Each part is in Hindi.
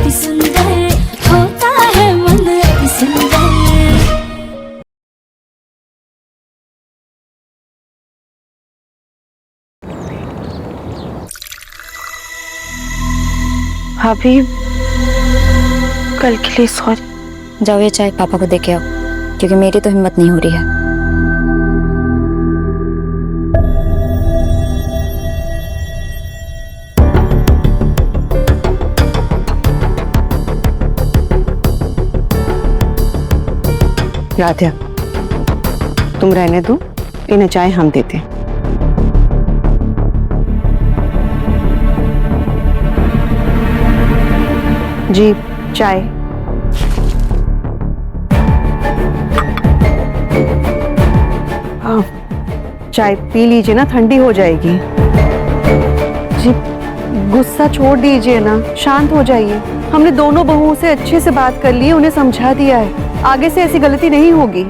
अति सुंदर, होता है मन अति सुंदर। भाभी, कल के लिए सॉरी। जाओ ये चाय पापा को दे के आओ, क्योंकि मेरी तो हिम्मत नहीं हो रही है। राधिया, तुम रहने दो, इन्हें चाय हम देते हैं। जी, चाय। हाँ, चाय पी लीजिए ना, ठंडी हो जाएगी। जी, गुस्सा छोड़ दीजिए ना, शांत हो जाइए। हमने दोनों बहुओं से अच्छे से बात कर ली, उन्हें समझा दिया है, आगे से ऐसी गलती नहीं होगी।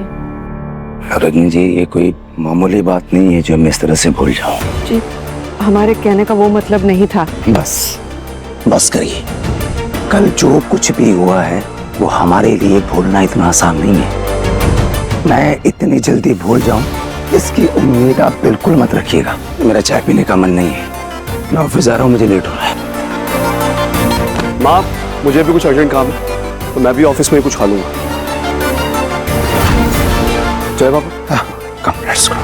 रजनी जी, ये कोई मामूली बात नहीं है जो मैं इस तरह से भूल जाऊं। जी, हमारे कहने का वो मतलब नहीं था। बस करिए। कल जो कुछ भी हुआ है वो हमारे लिए भूलना इतना आसान नहीं है। मैं इतनी जल्दी भूल जाऊं इसकी उम्मीद आप बिल्कुल मत रखिएगा। मेरा चाय पीने का मन नहीं है, मैं ऑफिस जा रहा हूं, मुझे लेट हो रहा है। माँ, मुझे भी कुछ अर्जेंट काम है, तो मैं भी ऑफिस में कुछ खा लूंगा। जय बाबा। कम, लेट्स गो।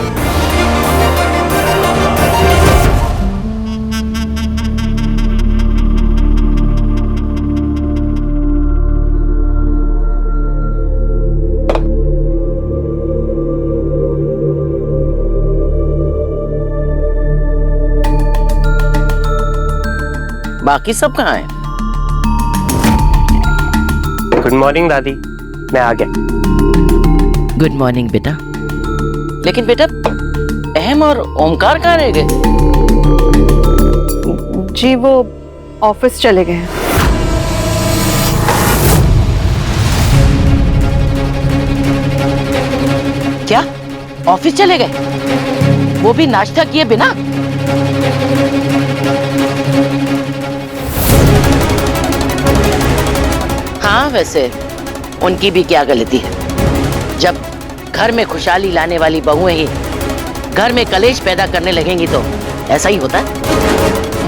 बाकी सब कहाँ हैं? गुड मॉर्निंग दादी, मैं आ गया। गुड मॉर्निंग बेटा। लेकिन बेटा, अहम और ओमकार कहाँ रह गए? जी, वो ऑफिस चले गए हैं। क्या ऑफिस चले गए? वो भी नाश्ता किए बिना? हाँ, वैसे उनकी भी क्या गलती है। जब घर में खुशहाली लाने वाली बहुएं ही घर में कलेश पैदा करने लगेंगी तो ऐसा ही होता है।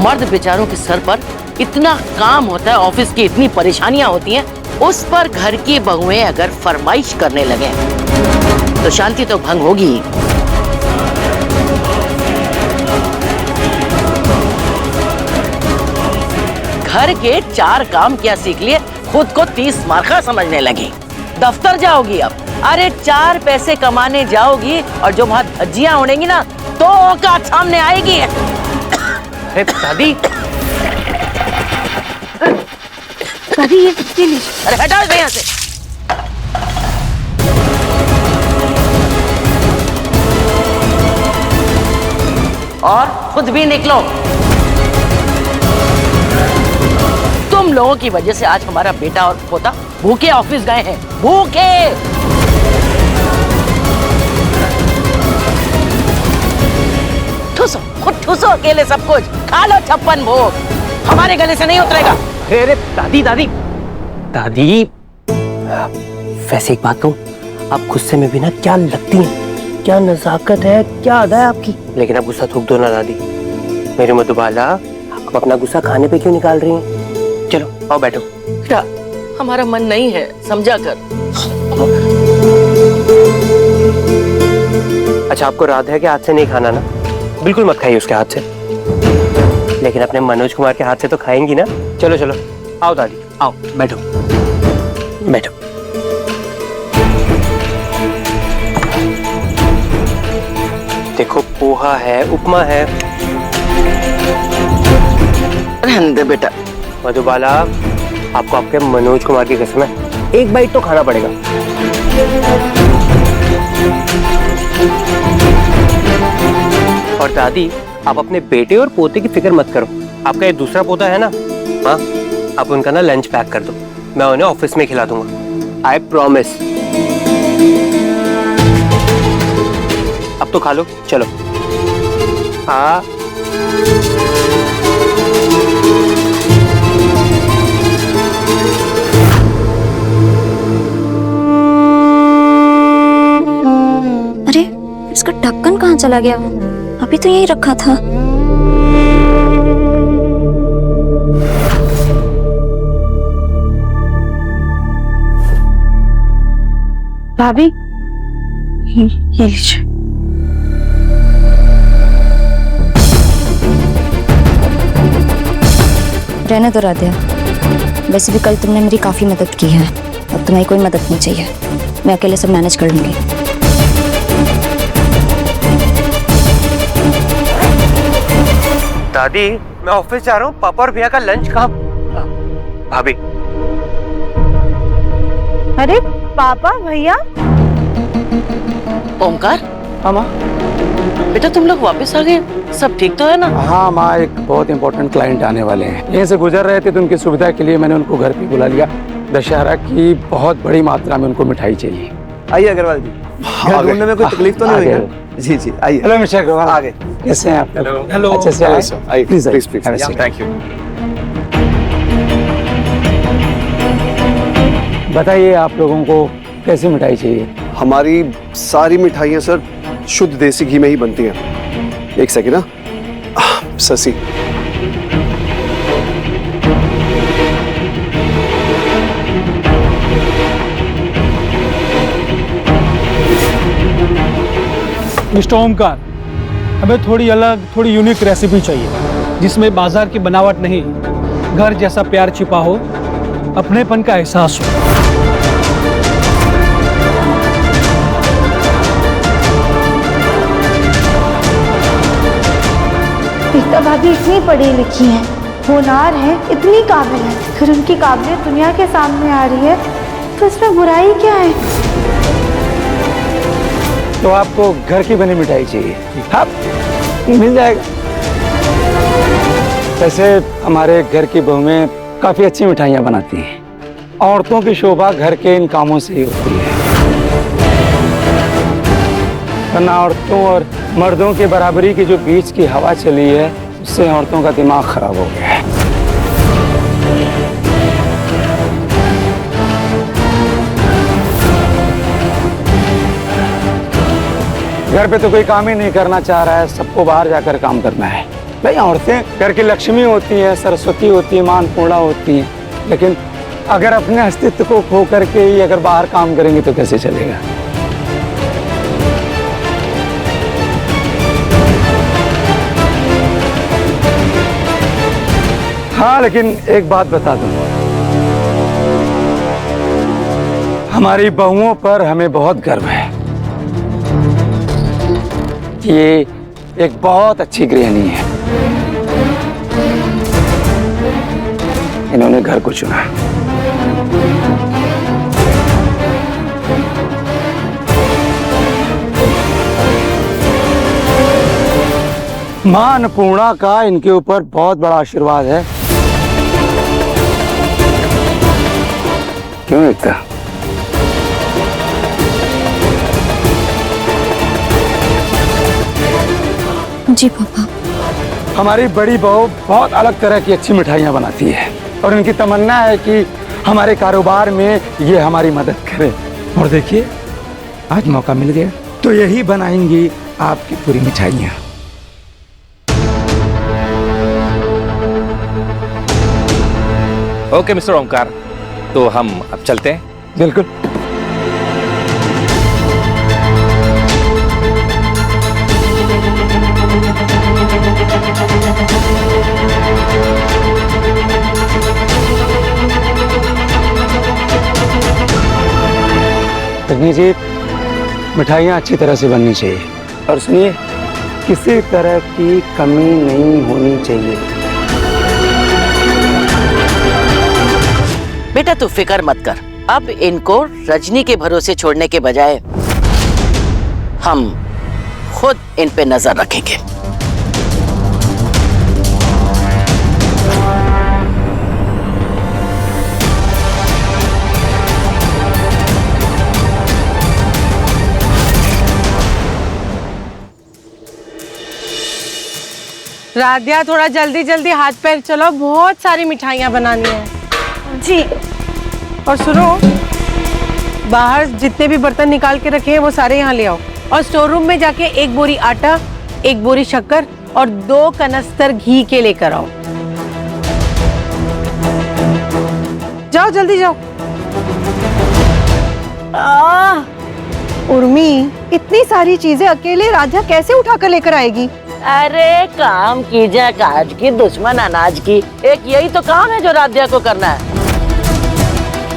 मर्द बेचारों के सर पर इतना काम होता है, ऑफिस की इतनी परेशानियां होती हैं, उस पर घर की बहुएं अगर फरमाइश करने लगे तो शांति तो भंग होगी। घर के 4 काम क्या सीख लिए, खुद को 30 मार्का समझने लगी। दफ्तर जाओगी अब, अरे 4 पैसे कमाने जाओगी और जो वहां धज्जियां उड़ेंगी ना तो औकात सामने आएगी। अरे दादी, दादी ये लीजिए। अरे हटाओ इसे यहाँ से। और खुद भी निकलो। तुम लोगों की वजह से आज हमारा बेटा और पोता भूखे ऑफिस गए हैं, भूखे। ठूसो, खुद ठूसो अकेले सब कुछ, खा लो 56 भोग, हमारे गले से नहीं उतरेगा। अरे दादी दादी दादी, वैसे एक बात कहूं, आप गुस्से में भी ना क्या लगती हैं, क्या नजाकत है, क्या अदा है आपकी। लेकिन आप गुस्सा थूक दो ना दादी। मेरी मधुबाला, आप अपना गुस्सा खाने पे क्यों निकाल रही हैं? चलो आओ बैठो। बेटा, हमारा मन नहीं है, समझा कर। अच्छा, आपको राधा के हाथ से नहीं खाना ना? बिल्कुल मत खाइए उसके हाथ से, लेकिन अपने मनोज कुमार के हाथ से तो खाएंगी ना? चलो चलो आओ दादी, आओ बैठो बैठो। देखो, पोहा है, उपमा है। रहने दे बेटा। मधुबाला, आपको आपके मनोज कुमार की कसम है, एक बाइट तो खाना पड़ेगा। और दादी, आप अपने बेटे और पोते की फिक्र मत करो। आपका ये दूसरा पोता है ना, हाँ, आप उनका ना लंच पैक कर दो, मैं उन्हें ऑफिस में खिला दूंगा, आई प्रॉमिस। अब तो खा लो, चलो। हाँ इसका ढक्कन कहाँ चला गया? अभी तो यही रखा था। भाभी ये लीजिए। रहने दो राधिया, वैसे भी कल तुमने मेरी काफी मदद की है, अब तुम्हें कोई मदद नहीं चाहिए। मैं अकेले सब मैनेज कर लूंगी। दादी मैं ऑफिस जा रहा हूँ, पापा और भैया का लंच कहाँ? भाभी। अरे पापा भैया। ओमकार, हाँ माँ। बेटा तुम लोग वापस आ गए, सब ठीक तो है ना? हाँ माँ, एक बहुत इंपॉर्टेंट क्लाइंट आने वाले हैं, यहीं से गुजर रहे थे तो उनकी सुविधा के लिए मैंने उनको घर पे बुला लिया। दशहरा की बहुत बड़ी मात्रा में उनको मिठाई चाहिए। आइए अग्रवाल जी, घर ढूंढने में कोई तकलीफ तो नहीं हुई ना? जी जी आइए। हेलो मिस्टर अग्रवाल, आगे। कैसे हैं आप? हेलो। अच्छे से आइए। आइए please please please. Thank you. बताइए आप लोगों को कैसी मिठाई चाहिए? हमारी सारी मिठाइयाँ सर शुद्ध देसी घी में ही बनती हैं। एक सेकेंड ना, ससी। मिस्टर ओमकार, हमें थोड़ी अलग, थोड़ी यूनिक रेसिपी चाहिए जिसमें बाजार की बनावट नहीं, घर जैसा प्यार छिपा हो, अपनेपन का एहसास हो। रीता भाभी इतनी पढ़ी लिखी हैं, होनहार हैं, इतनी काबिल है, फिर उनकी काबिलियत दुनिया के सामने आ रही है तो इसमें बुराई क्या है? तो आपको घर की बनी मिठाई चाहिए? हाँ, मिल जाएगा। वैसे हमारे घर की बहुएं काफी अच्छी मिठाइयाँ बनाती हैं। औरतों की शोभा घर के इन कामों से ही होती है, वरना औरतों और मर्दों के बराबरी की जो बीच की हवा चली है उससे औरतों का दिमाग खराब हो गया है। घर पे तो कोई काम ही नहीं करना चाह रहा है, सबको बाहर जाकर काम करना है। भाई औरतें घर की लक्ष्मी होती हैं, सरस्वती होती है, मान पूर्णा होती हैं, लेकिन अगर अपने अस्तित्व को खो करके ही अगर बाहर काम करेंगे तो कैसे चलेगा? हाँ, लेकिन एक बात बता दूं, हमारी बहुओं पर हमें बहुत गर्व है। ये एक बहुत अच्छी गृहिणी है, इन्होंने घर को चुना। मां अन्नपूर्णा का इनके ऊपर बहुत बड़ा आशीर्वाद है। क्यों एकता? जी पापा। हमारी बड़ी बहू बहुत अलग तरह की अच्छी मिठाइयाँ बनाती है और इनकी तमन्ना है कि हमारे कारोबार में ये हमारी मदद करे। और देखिए आज मौका मिल गया तो यही बनाएंगी आपकी पूरी मिठाइयाँ। ओके मिस्टर ओमकार, तो हम अब चलते हैं। बिल्कुल। रजनी जी, मिठाइयाँ अच्छी तरह से बननी चाहिए और सुनिए, किसी तरह की कमी नहीं होनी चाहिए। बेटा तू फिक्र मत कर, अब इनको रजनी के भरोसे छोड़ने के बजाय हम खुद इन पे नजर रखेंगे। राधिया थोड़ा जल्दी जल्दी हाथ पैर चलो, बहुत सारी मिठाइयाँ बनानी है। जी। और सुनो, बाहर जितने भी बर्तन निकाल के रखे हैं वो सारे यहाँ ले आओ। और स्टोर रूम में जाके 1 बोरी आटा, 1 बोरी शक्कर और 2 कनस्तर घी के लेकर आओ। जाओ जल्दी जाओ। उर्मी, इतनी सारी चीजें अकेले राधा कैसे उठा कर लेकर आएगी? अरे काम कीजिए काज की दुश्मन अनाज की, एक यही तो काम है जो राध्या को करना है।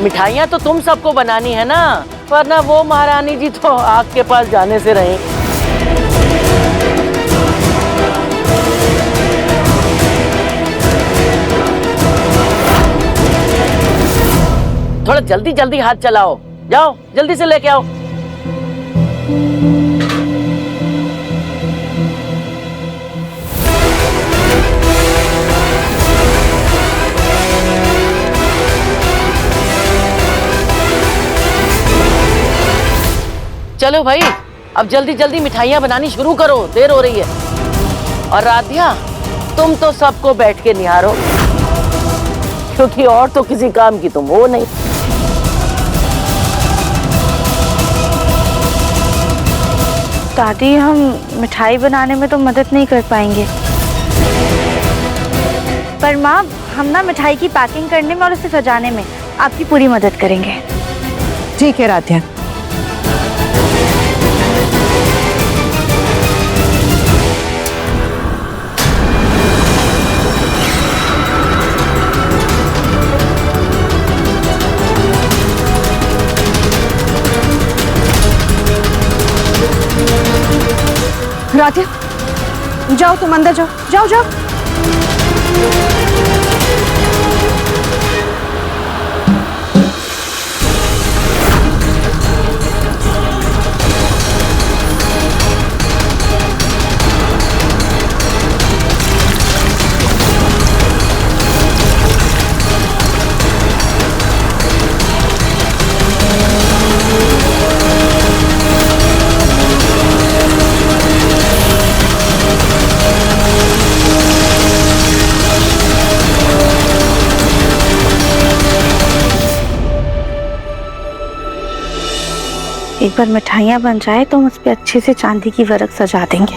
मिठाइयाँ तो तुम सबको बनानी है ना, वरना वो महारानी जी तो आग के पास जाने से रही। थोड़ा जल्दी जल्दी हाथ चलाओ, जाओ जल्दी से लेके आओ। चलो भाई, अब जल्दी जल्दी मिठाइयाँ बनानी शुरू करो, देर हो रही है। और राधिया, तुम तो सबको बैठ के निहारो, क्योंकि और तो किसी काम की तुम हो नहीं। दादी, हम मिठाई बनाने में तो मदद नहीं कर पाएंगे, पर माँ हम ना मिठाई की पैकिंग करने में और उसे सजाने में आपकी पूरी मदद करेंगे। ठीक है राध्या। राधे, जाओ तुम अंदर जाओ, जाओ जाओ। एक बार मिठाइयाँ बन जाए तो हम उस पर अच्छे से चांदी की वर्क सजा देंगे।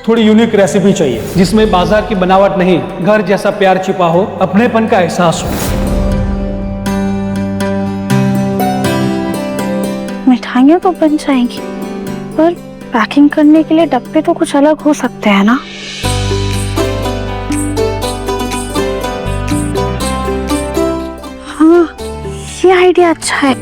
थोड़ी यूनिक रेसिपी चाहिए जिसमें बाजार की बनावट नहीं, घर जैसा प्यार छिपा हो, अपनेपन का एहसास हो। मिठाइयाँ तो बन जाएंगी, पर पैकिंग करने के लिए डब्बे तो कुछ अलग हो सकते हैं ना। हाँ, ये आइडिया अच्छा है।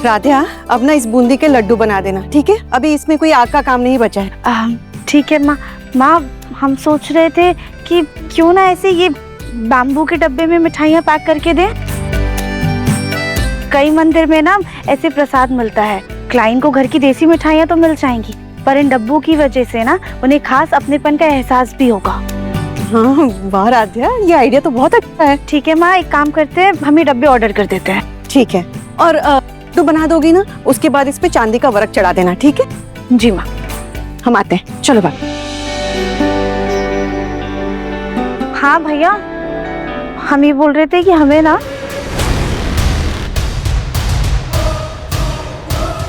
राधिया, अब ना इस बूंदी के लड्डू बना देना, ठीक है? अभी इसमें कोई आग का काम नहीं बचा है। ठीक है माँ। माँ, हम सोच रहे थे कि क्यों ना ऐसे ये बैम्बू के डब्बे में मिठाइयाँ पैक करके दें। कई मंदिर में ना ऐसे प्रसाद मिलता है, क्लाइंट को घर की देसी मिठाइयाँ तो मिल जाएंगी, पर इन डब्बों की वजह से ना उन्हें खास अपनेपन का एहसास भी होगा। हाँ वाह राधिया, ये आइडिया तो बहुत अच्छा है। ठीक है माँ, एक काम करते हैं, हम ये डब्बे ऑर्डर कर देते हैं। ठीक है, और तो बना दोगी ना, उसके बाद इस पे चांदी का वर्क चढ़ा देना, ठीक है? जी माँ। हम आते हैं, चलो बाय। हाँ भैया, हम ये बोल रहे थे कि हमें ना,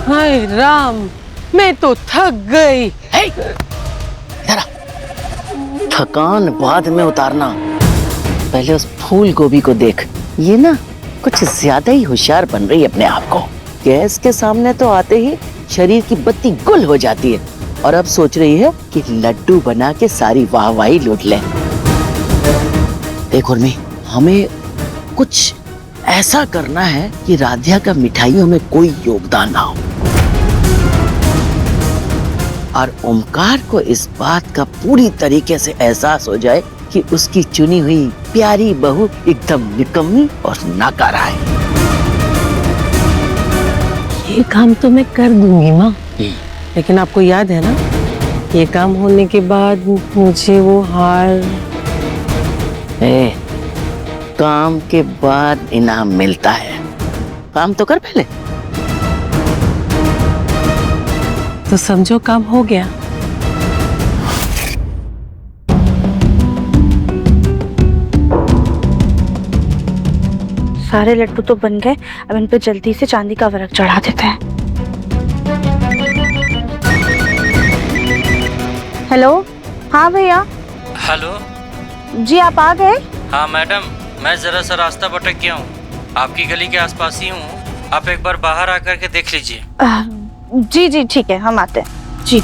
हाय राम, मैं तो थक गई। थकान बाद में उतारना, पहले उस फूल गोभी को देख, ये ना कुछ ज्यादा ही होशियार बन रही है अपने आप को। गैस के सामने तो आते ही शरीर की बत्ती गुल हो जाती है, और अब सोच रही है कि लड्डू बना के सारी वाहवाही लूट ले। देख उर्मी, हमें कुछ ऐसा करना है कि राधिया का मिठाइयों में कोई योगदान ना हो, और ओमकार को इस बात का पूरी तरीके से एहसास हो जाए कि उसकी चुनी हुई प्यारी बहू एकदम निकम्मी और नाकारा है। ये काम तो मैं कर दूंगी माँ, लेकिन आपको याद है ना, ये काम होने के बाद मुझे वो हार। काम के बाद इनाम मिलता है, काम तो कर पहले। तो समझो काम हो गया। सारे लड्डू तो बन गए, अब इन पे जल्दी से चांदी का वर्क चढ़ा देते हैं। हेलो, हाँ भैया। हेलो जी आप आ गए? हाँ मैडम, मैं जरा सा रास्ता भटक गया हूँ, आपकी गली के आसपास ही हूँ, आप एक बार बाहर आकर के देख लीजिए। जी जी ठीक है, हम आते हैं जी।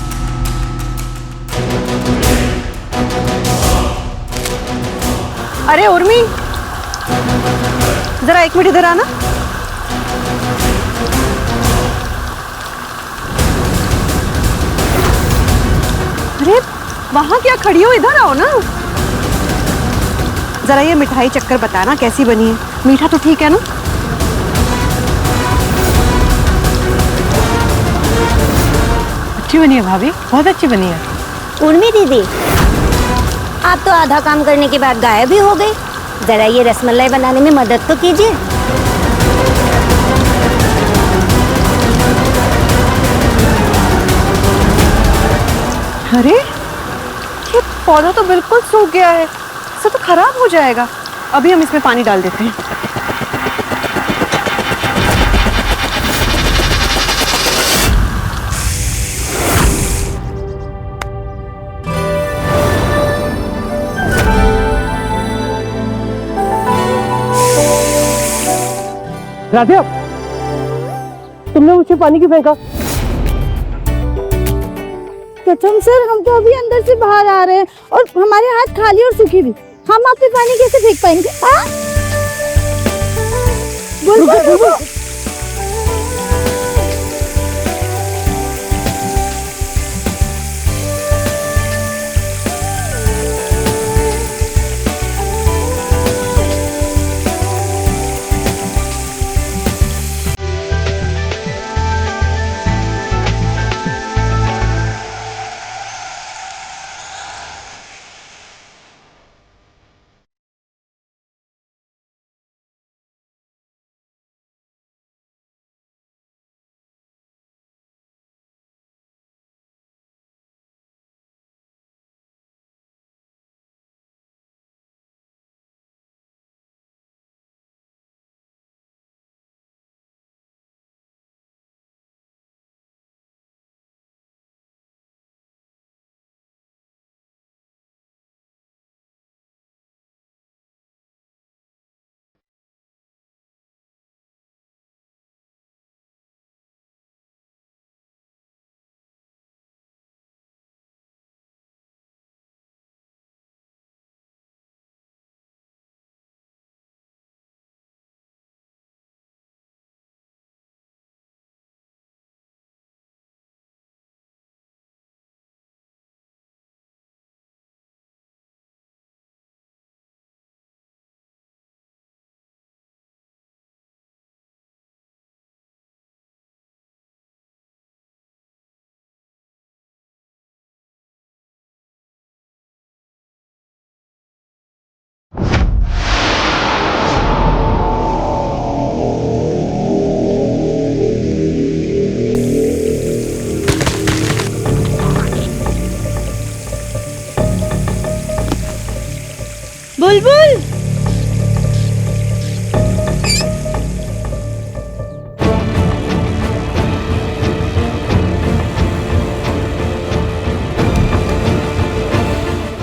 अरे उर्मी, जरा एक मिनट इधर आना। अरे वहां क्या खड़ी हो, इधर आओ ना। जरा ये मिठाई चक्कर बताना कैसी बनी है, मीठा तो ठीक है ना? अच्छी बनी है भाभी, बहुत अच्छी बनी है। उर्मी दीदी, आप तो आधा काम करने के बाद गायब ही हो गई। जरा ये रसमलाई बनाने में मदद तो कीजिए। अरे ये पौधा तो बिल्कुल सूख गया है, इससे तो खराब हो जाएगा। अभी हम इसमें पानी डाल देते हैं। राधिया, तुमने मुझे पानी क्यों फेंका? प्रथम सर, हम तो अभी अंदर से बाहर आ रहे हैं और हमारे हाथ खाली और सूखे भी, हम आप पे पानी कैसे फेंक पाएंगे? बुलबुल, बुलबुल,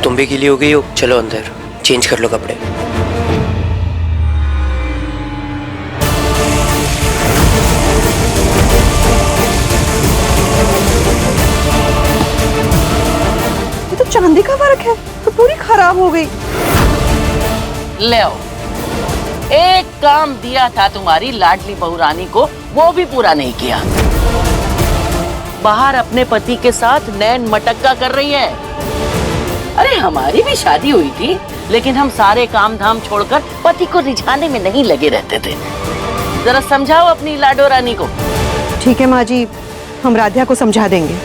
तुम भी गीली हो गई हो, चलो अंदर चेंज कर लो कपड़े। ये तो चांदी का वर्क है, तो पूरी खराब हो गई। ले आओ, एक काम दिया था तुम्हारी लाडली बहू रानी को, वो भी पूरा नहीं किया। बाहर अपने पति के साथ नैन मटक्का कर रही है। अरे हमारी भी शादी हुई थी, लेकिन हम सारे काम धाम छोड़कर पति को रिझाने में नहीं लगे रहते थे। जरा समझाओ अपनी लाडो रानी को। ठीक है माँ जी, हम राधिया को समझा देंगे।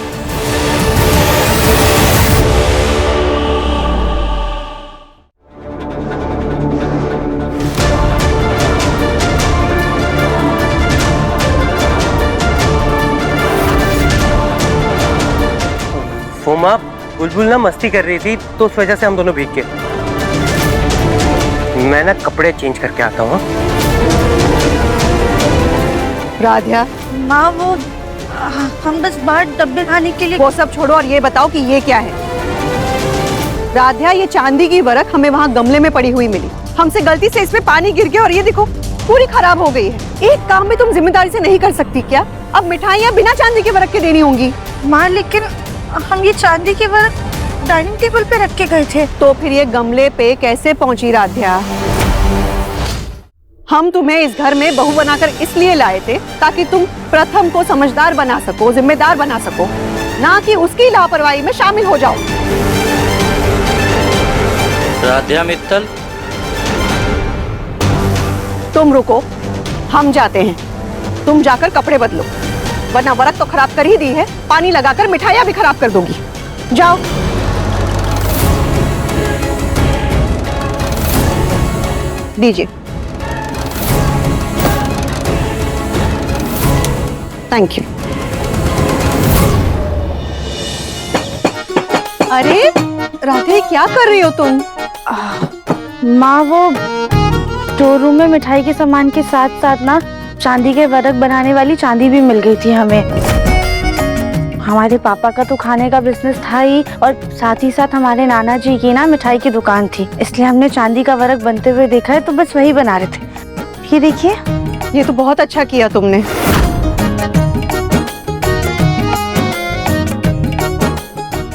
वो माँ, बुलबुल ना मस्ती कर रही थी तो उस वजह से हम दोनों भीग गए। मैं ना कपड़े चेंज करके आता हूँ। राधिया, माँ वो हम बस बाहर डब्बे खाने के लिए। वो सब छोड़ो और ये बताओ कि ये क्या है। राधिया, ये चांदी की वरक हमें वहाँ गमले में पड़ी हुई मिली। हमसे गलती से इसमें पानी गिर गया और ये देखो पूरी खराब हो गई है। एक काम में तुम जिम्मेदारी से नहीं कर सकती क्या? अब मिठाइयाँ बिना चांदी के वरक के देनी होंगी। माँ लेकिन हम ये चांदी के वरक डाइनिंग टेबल पे रख के गए थे। तो फिर ये गमले पे कैसे पहुंची राधिया? हम तुम्हें इस घर में बहू बनाकर इसलिए लाए थे ताकि तुम प्रथम को समझदार बना सको, जिम्मेदार बना सको, ना कि उसकी लापरवाही में शामिल हो जाओ। राधिया मित्तल, तुम रुको, हम जाते हैं। तुम जाकर कपड़े बदलो, वरना वरक तो खराब कर ही दी है, पानी लगाकर मिठाइयाँ भी खराब कर दूंगी। जाओ। दीजिए। Thank you. अरे राधे, क्या कर रही हो तुम? माँ वो स्टोर रूम में मिठाई के सामान के साथ साथ ना चांदी के वरक बनाने वाली चांदी भी मिल गई थी हमें। हमारे पापा का तो खाने का बिजनेस था ही, और साथ ही साथ हमारे नाना जी की ना मिठाई की दुकान थी, इसलिए हमने चांदी का वरक बनते हुए देखा है तो बस वही बना रहे थे। ये देखिए। ये तो बहुत अच्छा किया तुमने।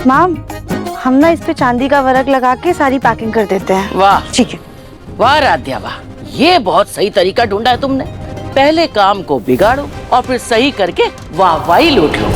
माम, हम ना इस पे चांदी का वरक लगा के सारी पैकिंग कर देते हैं। वाह, ठीक है। वाह राधिया वाह, ये बहुत सही तरीका ढूंढा है तुमने। पहले काम को बिगाड़ो और फिर सही करके वाहवाही लूट लो।